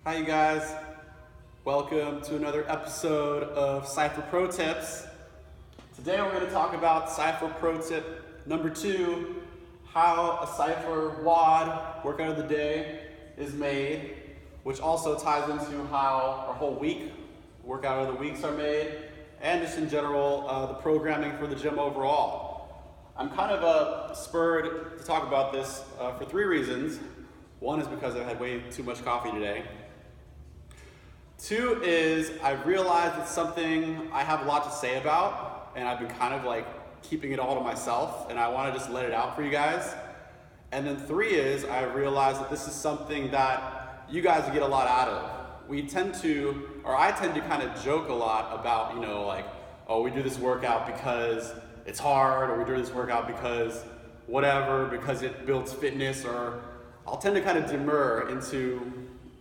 Hi you guys, welcome to another episode of Cypher Pro Tips. Today we're going to talk about Cypher Pro Tip number 2, how a Cypher WOD, workout of the day, is made, which also ties into how our whole week, workout of the weeks are made, and just in general, the programming for the gym overall. I'm kind of spurred to talk about this for 3 reasons. One is because I've had way too much coffee today. 2 is I've realized it's something I have a lot to say about, and I've been kind of like keeping it all to myself, and I want to just let it out for you guys. And then 3 is I realized that this is something that you guys get a lot out of. I tend to kind of joke a lot about, oh, we do this workout because it's hard, or we do this workout because whatever, because it builds fitness, or I'll tend to kind of demur into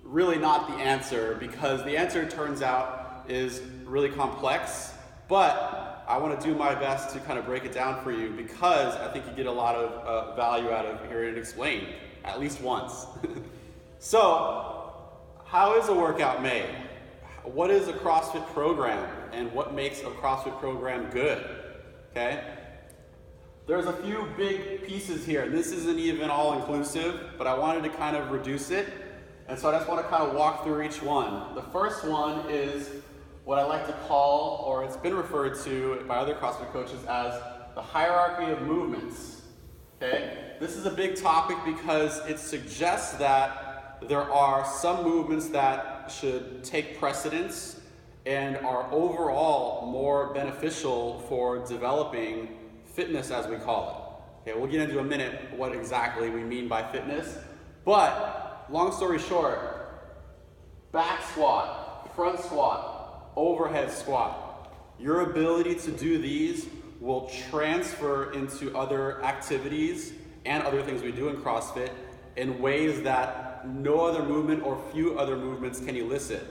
really not the answer, because the answer, it turns out, is really complex, but I want to do my best to kind of break it down for you, because I think you get a lot of value out of hearing it explained, at least once. So, how is a workout made? What is a CrossFit program, and what makes a CrossFit program good? Okay? There's a few big pieces here. This isn't even all-inclusive, but I wanted to kind of reduce it. And so I just want to kind of walk through each one. The first one is what I like to call, or it's been referred to by other CrossFit coaches as the hierarchy of movements. Okay? This is a big topic because it suggests that there are some movements that should take precedence and are overall more beneficial for developing fitness, as we call it. Okay, we'll get into a minute what exactly we mean by fitness, but long story short, back squat, front squat, overhead squat. Your ability to do these will transfer into other activities and other things we do in CrossFit in ways that no other movement or few other movements can elicit.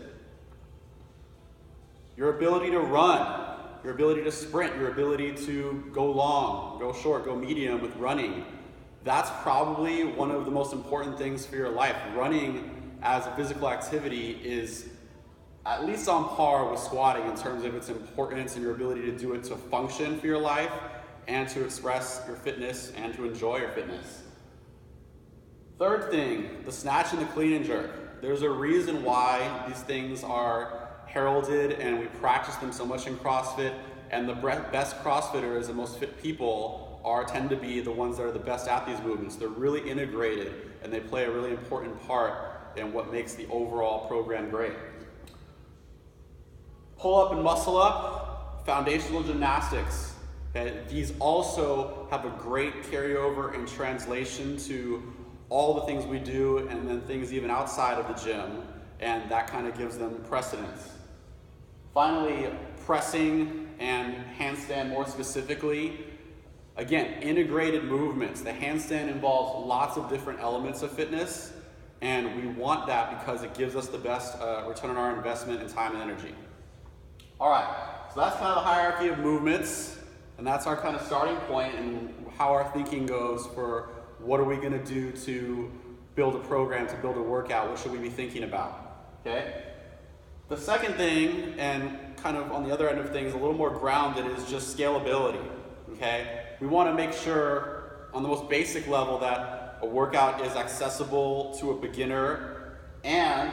Your ability to run, your ability to sprint, your ability to go long, go short, go medium with running. That's probably one of the most important things for your life. Running as a physical activity is at least on par with squatting in terms of its importance and your ability to do it to function for your life and to express your fitness and to enjoy your fitness. Third thing, the snatch and the clean and jerk. There's a reason why these things are heralded and we practice them so much in CrossFit, and the best CrossFitters and most fit people tend to be the ones that are the best at these movements. They're really integrated and they play a really important part in what makes the overall program great. Pull up and muscle up, foundational gymnastics. Okay? These also have a great carryover and translation to all the things we do and then things even outside of the gym, and that kind of gives them precedence. Finally, pressing and handstand more specifically. Again, integrated movements. The handstand involves lots of different elements of fitness, and we want that because it gives us the best return on our investment in time and energy. All right, so that's kind of the hierarchy of movements, and that's our kind of starting point and how our thinking goes for what are we going to do to build a program, to build a workout, what should we be thinking about, okay? The second thing, and kind of on the other end of things, a little more grounded, is just scalability, okay? We want to make sure on the most basic level that a workout is accessible to a beginner and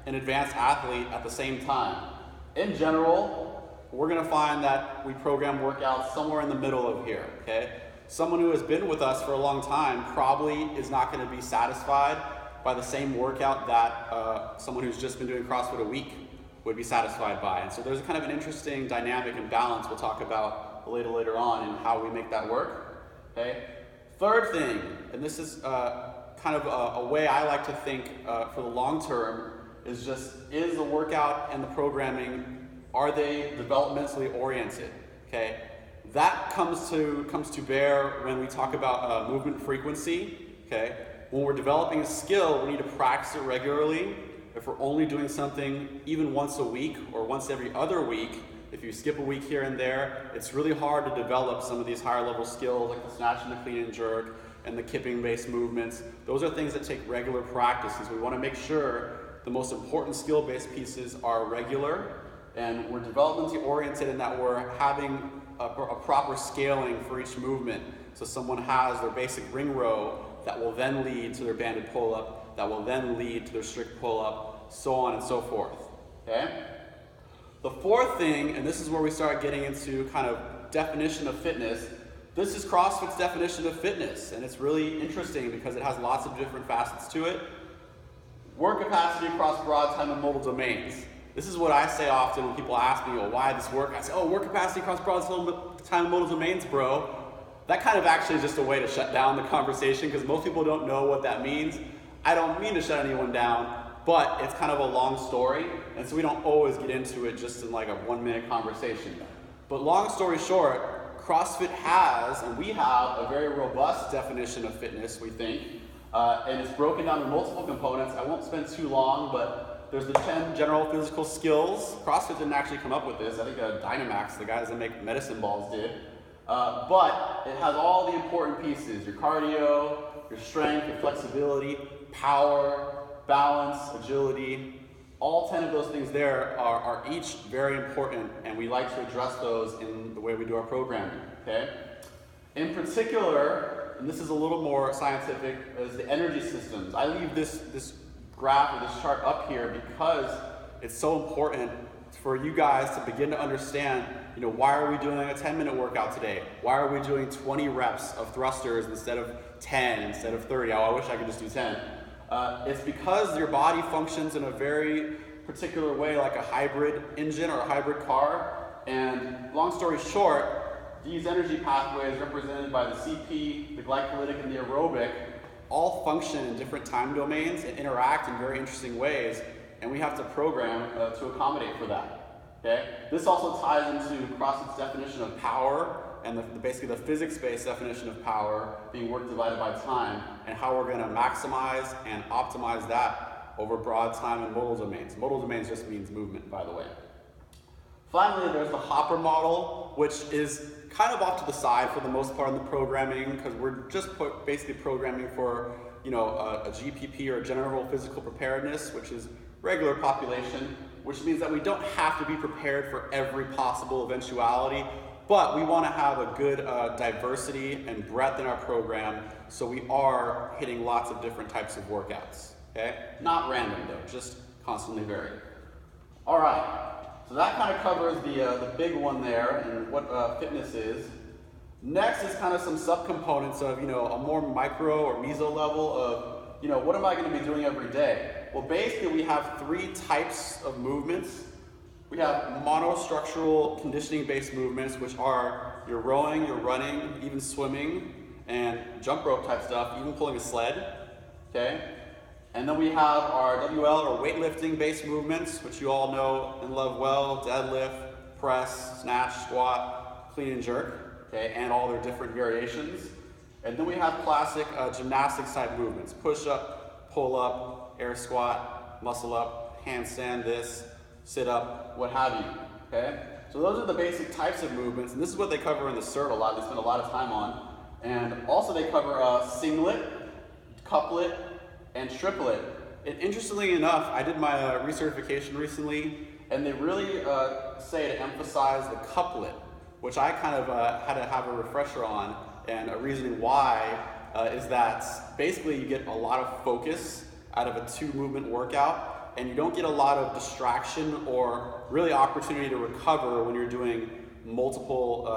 an advanced athlete at the same time. In general, we're going to find that we program workouts somewhere in the middle of here, okay? Someone who has been with us for a long time probably is not going to be satisfied by the same workout that someone who's just been doing CrossFit a week would be satisfied by. And so there's kind of an interesting dynamic and balance we'll talk about later on and how we make that work, okay? Third thing, and this is kind of a way I like to think for the long term, is the workout and the programming, are they developmentally oriented, okay? That comes to bear when we talk about movement frequency, okay? When we're developing a skill, we need to practice it regularly. If we're only doing something even once a week or once every other week, if you skip a week here and there, it's really hard to develop some of these higher level skills like the snatch and the clean and jerk and the kipping based movements. Those are things that take regular practice, and so we want to make sure the most important skill-based pieces are regular, and we're developmentally oriented in that we're having a proper scaling for each movement. So someone has their basic ring row that will then lead to their banded pull-up, that will then lead to their strict pull-up, so on and so forth, okay? The fourth thing, and this is where we start getting into kind of definition of fitness, this is CrossFit's definition of fitness, and it's really interesting because it has lots of different facets to it. Work capacity across broad time and modal domains. This is what I say often when people ask me, well, why this work? I say, oh, work capacity across broad time and modal domains, bro. That kind of actually is just a way to shut down the conversation because most people don't know what that means. I don't mean to shut anyone down, but it's kind of a long story, and so we don't always get into it just in like a 1-minute conversation. But long story short, CrossFit has, and we have, a very robust definition of fitness, we think, and it's broken down into multiple components. I won't spend too long, but there's the 10 general physical skills. CrossFit didn't actually come up with this. I think Dynamax, the guys that make medicine balls, did. But it has all the important pieces: your cardio, your strength, your flexibility, power, balance, agility. All 10 of those things there are each very important, and we like to address those in the way we do our programming, okay? In particular, and this is a little more scientific, is the energy systems. I leave this graph or this chart up here because it's so important for you guys to begin to understand, why are we doing a 10-minute workout today? Why are we doing 20 reps of thrusters instead of 10, instead of 30? Oh, I wish I could just do 10. It's because your body functions in a very particular way, like a hybrid engine or a hybrid car. And long story short, these energy pathways represented by the CP, the glycolytic, and the aerobic all function in different time domains and interact in very interesting ways. And we have to program to accommodate for that. Okay? This also ties into CrossFit's definition of power and basically the physics-based definition of power being work divided by time, and how we're going to maximize and optimize that over broad time and modal domains. Modal domains just means movement, by the way. Finally, there's the Hopper model, which is kind of off to the side for the most part in the programming, because we're just basically programming for a GPP, or general physical preparedness, which is regular population, which means that we don't have to be prepared for every possible eventuality, but we want to have a good diversity and breadth in our program, so we are hitting lots of different types of workouts, okay? Not random though, just constantly varied. All right, so that kind of covers the big one there and what fitness is. Next is kind of some subcomponents of, a more micro or meso level of, what am I going to be doing every day? Well, basically we have 3 types of movements. We have monostructural conditioning-based movements, which are your rowing, your running, even swimming, and jump rope type stuff, even pulling a sled, okay? And then we have our WL or weightlifting-based movements, which you all know and love well: deadlift, press, snatch, squat, clean and jerk, okay, and all their different variations. And then we have classic gymnastics type movements: push-up, pull-up, air squat, muscle-up, handstand this, sit up, what have you, okay? So those are the basic types of movements, and this is what they cover in the CERT a lot. They spend a lot of time on. And also they cover singlet, couplet, and triplet. And interestingly enough, I did my recertification recently, and they really say to emphasize the couplet, which I kind of had to have a refresher on, and a reasoning why is that basically you get a lot of focus out of a 2-movement workout, and you don't get a lot of distraction or really opportunity to recover when you're doing multiple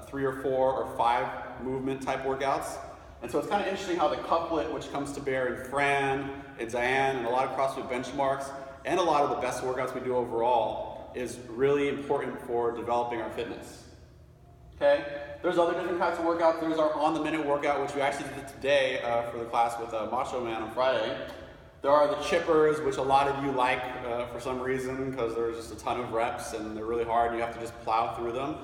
3 or 4 or 5 movement type workouts. And so it's kind of interesting how the couplet, which comes to bear in Fran and Diane and a lot of CrossFit benchmarks and a lot of the best workouts we do overall, is really important for developing our fitness. Okay? There's other different types of workouts. There's our on-the-minute workout, which we actually did today for the class with Macho Man on Friday. There are the chippers, which a lot of you like for some reason, because there's just a ton of reps and they're really hard and you have to just plow through them.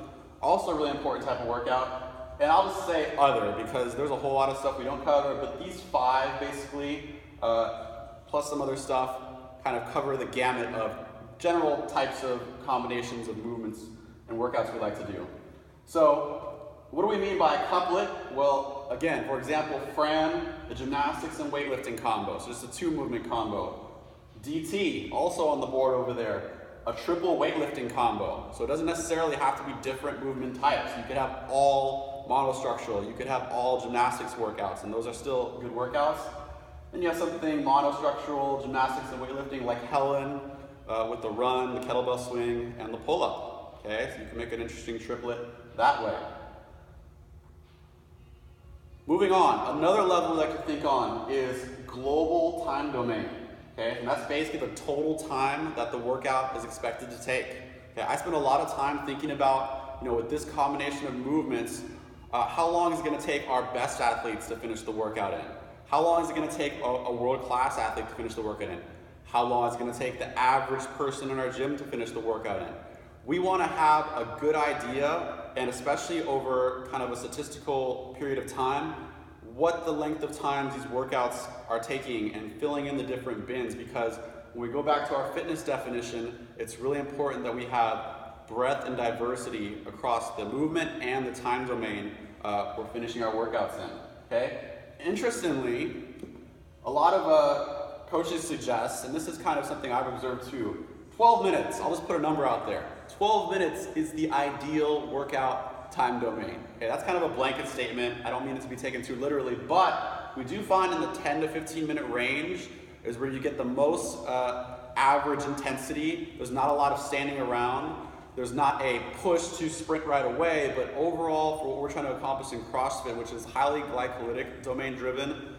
Also a really important type of workout. And I'll just say other, because there's a whole lot of stuff we don't cover, but these 5 basically, plus some other stuff, kind of cover the gamut of general types of combinations of movements and workouts we like to do. So, what do we mean by a couplet? Well, again, for example, Fran, the gymnastics and weightlifting combo. So just a 2-movement combo. DT, also on the board over there, a triple weightlifting combo. So it doesn't necessarily have to be different movement types. You could have all monostructural, you could have all gymnastics workouts, and those are still good workouts. Then you have something monostructural, gymnastics and weightlifting like Helen, with the run, the kettlebell swing, and the pull-up. Okay, so you can make an interesting triplet that way. Moving on, another level we like to think on is global time domain. Okay, and that's basically the total time that the workout is expected to take. Okay, I spend a lot of time thinking about, with this combination of movements, how long is it going to take our best athletes to finish the workout in? How long is it going to take a world-class athlete to finish the workout in? How long is it going to take the average person in our gym to finish the workout in? We want to have a good idea, and especially over kind of a statistical period of time, what the length of time these workouts are taking and filling in the different bins, because when we go back to our fitness definition, it's really important that we have breadth and diversity across the movement and the time domain we're finishing our workouts in, okay? Interestingly, a lot of coaches suggest, and this is kind of something I've observed too, 12 minutes, I'll just put a number out there. 12 minutes is the ideal workout time domain. Okay, that's kind of a blanket statement. I don't mean it to be taken too literally, but we do find in the 10 to 15 minute range is where you get the most average intensity. There's not a lot of standing around. There's not a push to sprint right away, but overall for what we're trying to accomplish in CrossFit, which is highly glycolytic domain driven,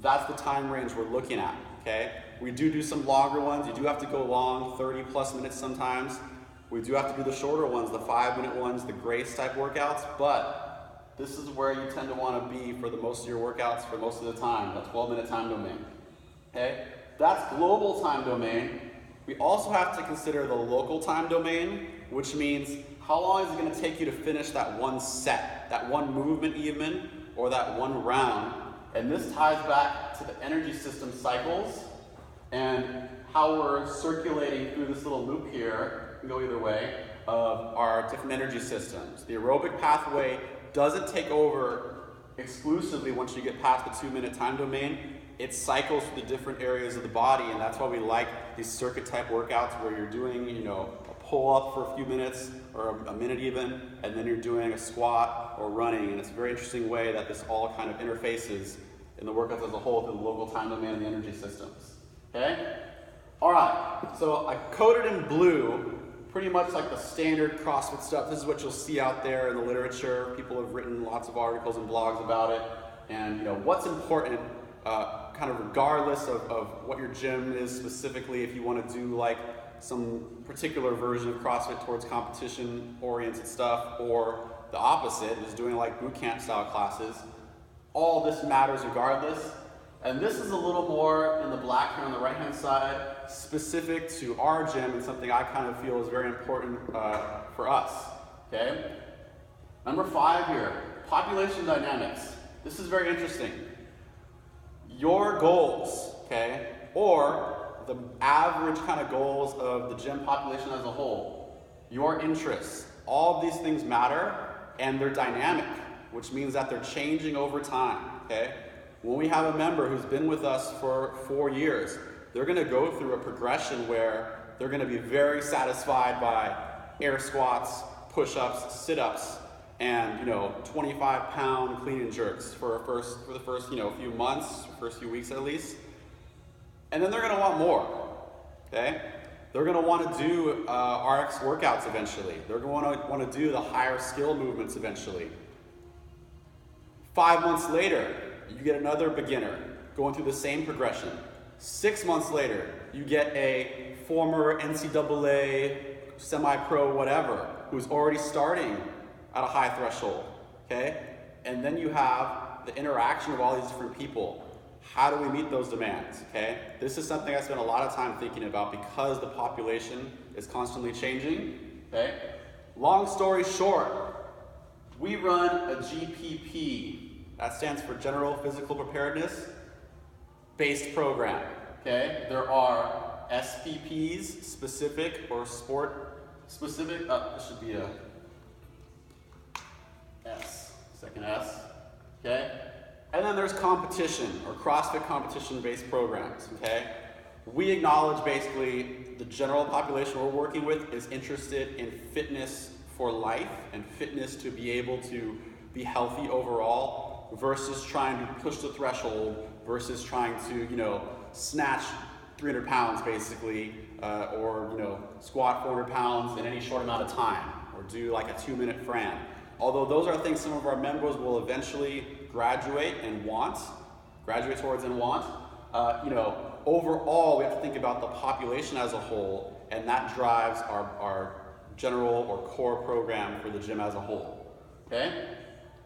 that's the time range we're looking at, okay? We do some longer ones. You do have to go long, 30 plus minutes sometimes. We do have to do the shorter ones, the 5-minute ones, the grace type workouts, but this is where you tend to want to be for the most of your workouts for most of the time, that 12-minute time domain, okay? That's global time domain. We also have to consider the local time domain, which means how long is it going to take you to finish that one set, that one movement even, or that one round. And this ties back to the energy system cycles and how we're circulating through this little loop here, can go either way, of our different energy systems. The aerobic pathway doesn't take over exclusively once you get past the 2-minute time domain. It cycles through the different areas of the body, and that's why we like these circuit type workouts where you're doing, a pull up for a few minutes or a minute even, and then you're doing a squat or running, and it's a very interesting way that this all kind of interfaces in the workouts as a whole through the local time domain and the energy systems. Okay? All right, so I coded in blue pretty much like the standard CrossFit stuff. This is what you'll see out there in the literature. People have written lots of articles and blogs about it, and what's important, kind of regardless of what your gym is specifically, if you want to do like some particular version of CrossFit towards competition-oriented stuff, or the opposite, is doing like boot camp style classes, all this matters regardless. And this is a little more in the black here on the right-hand side, specific to our gym and something I kind of feel is very important for us, okay? Number 5 here, population dynamics. This is very interesting. Your goals, okay, or the average kind of goals of the gym population as a whole, your interests, all of these things matter, and they're dynamic, which means that they're changing over time, okay? When we have a member who's been with us for 4 years, they're going to go through a progression where they're going to be very satisfied by air squats, push-ups, sit-ups, and 25-pound clean and jerks for the first few months, first few weeks at least, and then they're going to want more. Okay, they're going to want to do RX workouts eventually. They're going to want to do the higher skill movements eventually. 5 months later, you get another beginner going through the same progression. 6 months later, you get a former NCAA, semi-pro, whatever, who's already starting at a high threshold, okay? And then you have the interaction of all these different people. How do we meet those demands, okay? This is something I spend a lot of time thinking about because the population is constantly changing, okay? Long story short, we run a GPP. That stands for General Physical Preparedness based program, okay? There are SPPs, specific or sport specific. This should be a S, second S, okay? And then there's competition or CrossFit competition-based programs, okay? We acknowledge basically the general population we're working with is interested in fitness for life and fitness to be able to be healthy overall versus trying to push the threshold versus trying to, snatch 300 pounds basically, or, squat 400 pounds in any short amount of time or do like a 2-minute Fran. Although those are things some of our members will eventually graduate towards and want, overall we have to think about the population as a whole, and that drives our general or core program for the gym as a whole, okay?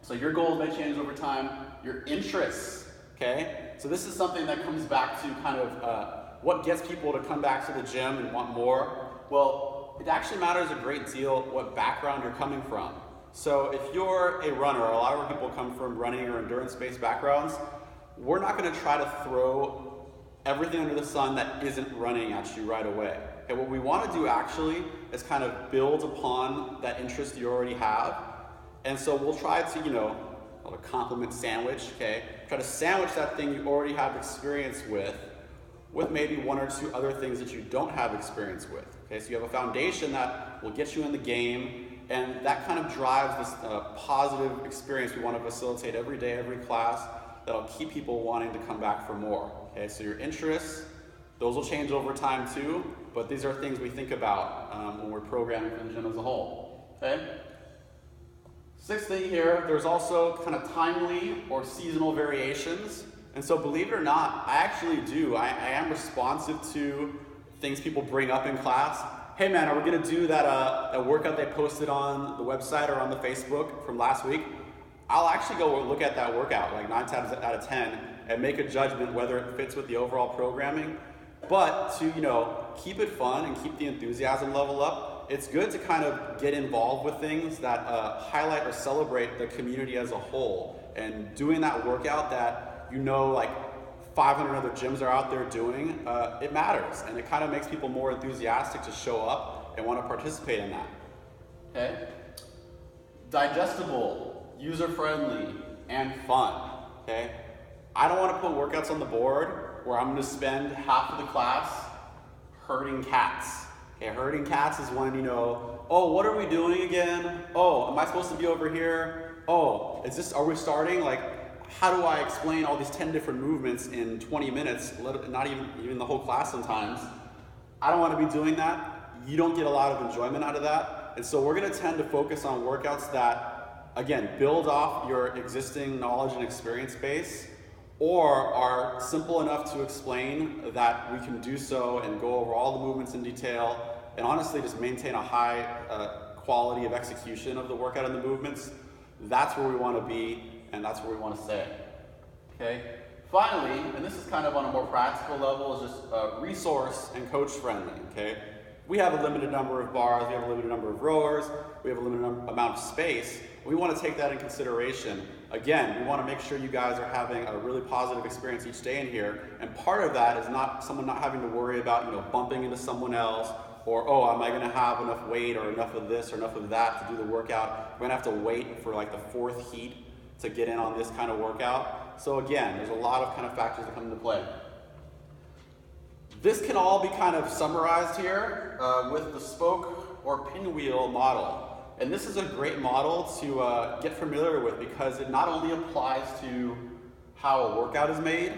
So your goals may change over time, your interests, okay? So this is something that comes back to kind of what gets people to come back to the gym and want more. Well, it actually matters a great deal what background you're coming from. So if you're a runner, a lot of our people come from running or endurance-based backgrounds, we're not gonna try to throw everything under the sun that isn't running at you right away. Okay, what we wanna do actually is kind of build upon that interest you already have. And so we'll try to, called a compliment sandwich, okay? Try to sandwich that thing you already have experience with maybe 1 or 2 other things that you don't have experience with. Okay, so you have a foundation that will get you in the game, and that kind of drives this positive experience we want to facilitate every day, every class, that'll keep people wanting to come back for more. Okay, so your interests, those will change over time too, but these are things we think about when we're programming for the gym as a whole. Okay? 6th thing here, there's also kind of timely or seasonal variations. And so believe it or not, I actually do. I am responsive to things people bring up in class. Hey man, are we gonna do that workout they posted on the website or on the Facebook from last week? I'll actually go look at that workout like 9 times out of 10 and make a judgment whether it fits with the overall programming. But to keep it fun and keep the enthusiasm level up, it's good to kind of get involved with things that highlight or celebrate the community as a whole. And doing that workout that like 500 other gyms are out there doing, it matters. And it kind of makes people more enthusiastic to show up and want to participate in that. Okay? Digestible, user-friendly, and fun. Okay? I don't want to put workouts on the board where I'm going to spend half of the class herding cats. Okay, herding cats is when oh, what are we doing again? Oh, am I supposed to be over here? Oh, are we starting? Like, how do I explain all these 10 different movements in 20 minutes, not even the whole class sometimes? I don't want to be doing that. You don't get a lot of enjoyment out of that. And so we're going to tend to focus on workouts that, again, build off your existing knowledge and experience base, or are simple enough to explain that we can do so and go over all the movements in detail, and honestly just maintain a high quality of execution of the workout and the movements. That's where we want to be, and that's where we want to stay. Okay? Finally, and this is kind of on a more practical level, is just resource and coach friendly. Okay? We have a limited number of bars, we have a limited number of rowers, we have a limited amount of space. We want to take that in consideration. Again, we want to make sure you guys are having a really positive experience each day in here, and part of that is someone not having to worry about bumping into someone else, or oh, am I going to have enough weight or enough of this or enough of that to do the workout? We're going to have to wait for like the 4th heat to get in on this kind of workout. So again, there's a lot of kind of factors that come into play. This can all be kind of summarized here with the spoke or pinwheel model. And this is a great model to get familiar with because it not only applies to how a workout is made,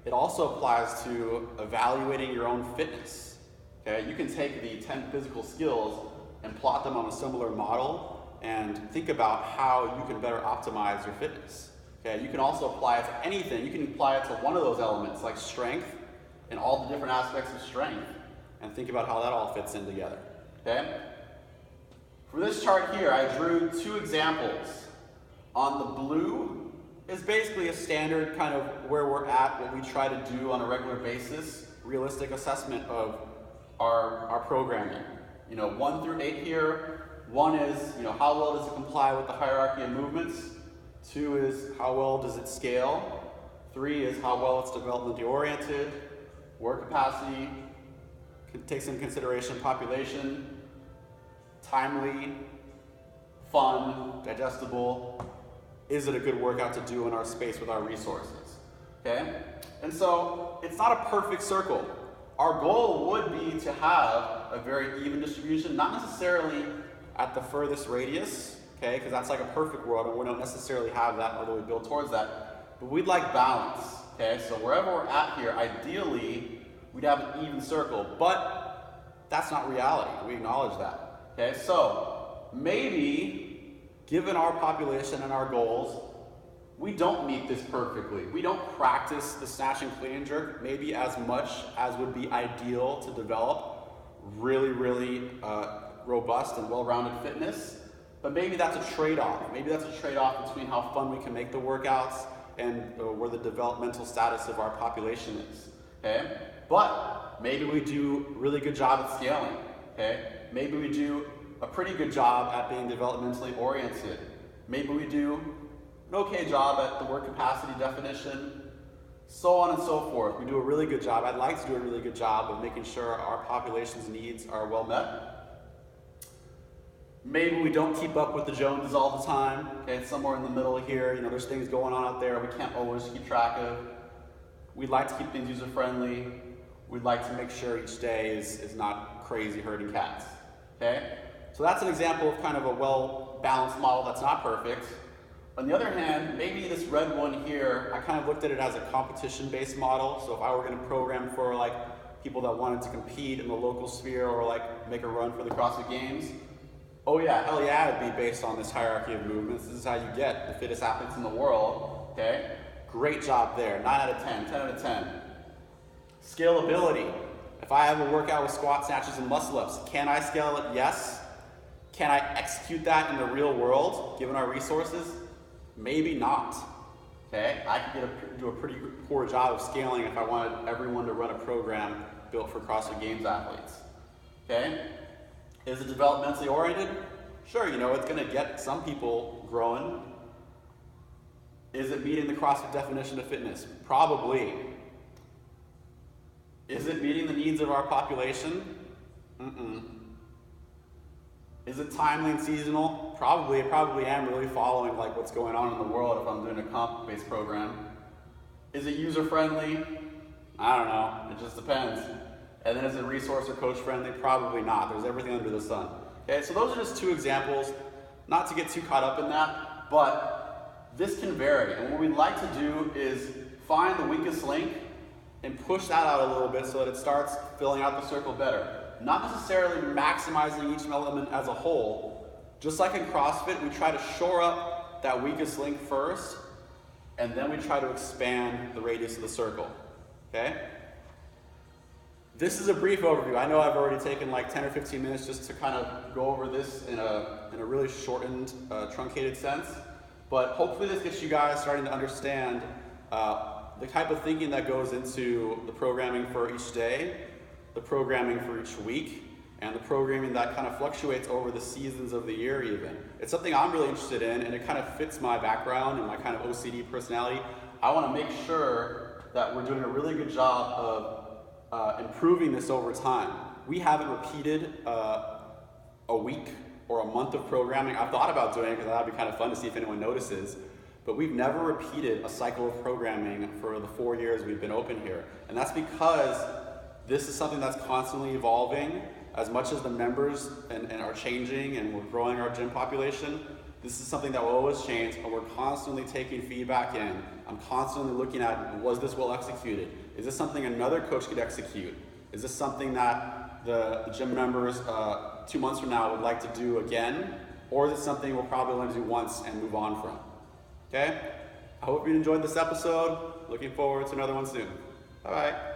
it also applies to evaluating your own fitness. Okay? You can take the 10 physical skills and plot them on a similar model and think about how you can better optimize your fitness. Okay? You can also apply it to anything. You can apply it to one of those elements like strength and all the different aspects of strength and think about how that all fits in together. Okay? For this chart here, I drew 2 examples. On the blue is basically a standard kind of where we're at, what we try to do on a regular basis, realistic assessment of our programming. 1 through 8 here. 1 is, how well does it comply with the hierarchy of movements? 2 is how well does it scale? 3 is how well it's developmentally oriented, work capacity, takes into consideration population, timely, fun, digestible. Is it a good workout to do in our space with our resources? Okay? And so it's not a perfect circle. our goal would be to have a very even distribution, not necessarily at the furthest radius, okay, because that's like a perfect world and we don't necessarily have that, although we build towards that, but we'd like balance, okay, so wherever we're at here, ideally, we'd have an even circle, but that's not reality, we acknowledge that, okay, so maybe, given our population and our goals, we don't meet this perfectly. We don't practice the snatch and clean and jerk maybe as much as would be ideal to develop really, really robust and well-rounded fitness. But maybe that's a trade-off. Maybe that's a trade-off between how fun we can make the workouts and where the developmental status of our population is. Okay? But maybe we do a really good job at scaling. Okay? Maybe we do a pretty good job at being developmentally oriented. Maybe we do an okay job at the work capacity definition, so on and so forth. We do a really good job. I'd like to do a really good job of making sure our population's needs are well met. Maybe we don't keep up with the Joneses all the time. Okay, it's somewhere in the middle here. You know, there's things going on out there we can't always keep track of. We'd like to keep things user-friendly. We'd like to make sure each day is not crazy herding cats. Okay? So that's an example of kind of a well-balanced model that's not perfect. On the other hand, maybe this red one here, I kind of looked at it as a competition-based model. So if I were going to program for like people that wanted to compete in the local sphere or like make a run for the CrossFit Games, oh yeah, hell yeah, it'd be based on this hierarchy of movements. This is how you get the fittest athletes in the world, okay? Great job there, 9 out of 10, 10 out of 10. Scalability. If I have a workout with squat, snatches, and muscle-ups, can I scale it? Yes. Can I execute that in the real world, given our resources? Maybe not, okay? I could do a pretty poor job of scaling if I wanted everyone to run a program built for CrossFit Games athletes, okay? Is it developmentally oriented? Sure, you know, it's gonna get some people growing. Is it meeting the CrossFit definition of fitness? Probably. Is it meeting the needs of our population? Is it timely and seasonal? Probably. I probably am really following like what's going on in the world if I'm doing a comp-based program. Is it user-friendly? I don't know. It just depends. And then is it resource or coach-friendly? Probably not. There's everything under the sun. Okay, so those are just two examples. Not to get too caught up in that, but this can vary. And what we'd like to do is find the weakest link and push that out a little bit so that it starts filling out the circle better. Not necessarily maximizing each element as a whole. Just like in CrossFit, we try to shore up that weakest link first, and then we try to expand the radius of the circle, okay? This is a brief overview. I know I've already taken like 10 or 15 minutes just to kind of go over this in a really shortened, truncated sense, but hopefully this gets you guys starting to understand the type of thinking that goes into the programming for each day, the programming for each week, and the programming that kind of fluctuates over the seasons of the year even. It's something I'm really interested in, and it kind of fits my background and my kind of OCD personality. I want to make sure that we're doing a really good job of improving this over time. We haven't repeated a week or a month of programming. I've thought about doing it because that'd be kind of fun to see if anyone notices, but we've never repeated a cycle of programming for the 4 years we've been open here. And that's because this is something that's constantly evolving. As much as the members and are changing and we're growing our gym population, this is something that will always change, and we're constantly taking feedback in. I'm constantly looking at, was this well executed? Is this something another coach could execute? Is this something that the gym members 2 months from now would like to do again? Or is it something we'll probably only do once and move on from? Okay? I hope you enjoyed this episode. Looking forward to another one soon. Bye-bye.